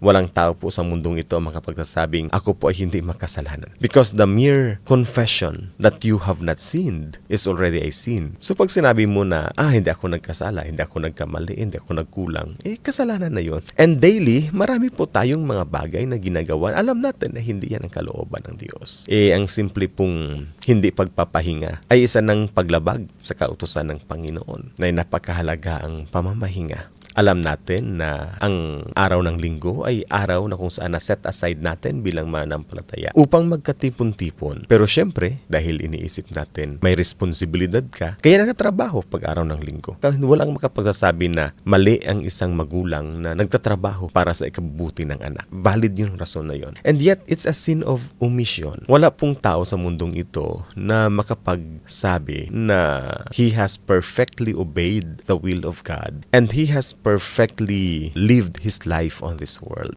Walang tao po sa mundong ito ang makapagsasabing, ako po ay hindi makasalanan. Because the mere confession that you have not sinned is already a sin. So pag sinabi mo na, hindi ako nagkasala, hindi ako nagkamali, hindi ako nagkulang, kasalanan na yon. And daily, marami po tayong mga bagay na ginagawa. Alam natin na hindi yan ang kalooban ng Diyos. Ang simple pong hindi pagpapahinga ay isa ng paglabag sa kautusan ng Panginoon na napakahalaga ang pamamahinga. Alam natin na ang araw ng linggo ay araw na kung saan na-set aside natin bilang mananampalataya upang magkatipon-tipon. Pero syempre, dahil iniisip natin may responsibilidad ka, kaya nagtatrabaho pag araw ng linggo. Walang makapagsasabi na mali ang isang magulang na nagtatrabaho para sa ikabubuti ng anak. Valid yung rason na yon. And yet, it's a sin of omission. Wala pong tao sa mundong ito na makapagsabi na he has perfectly obeyed the will of God and he has perfectly lived his life on this world.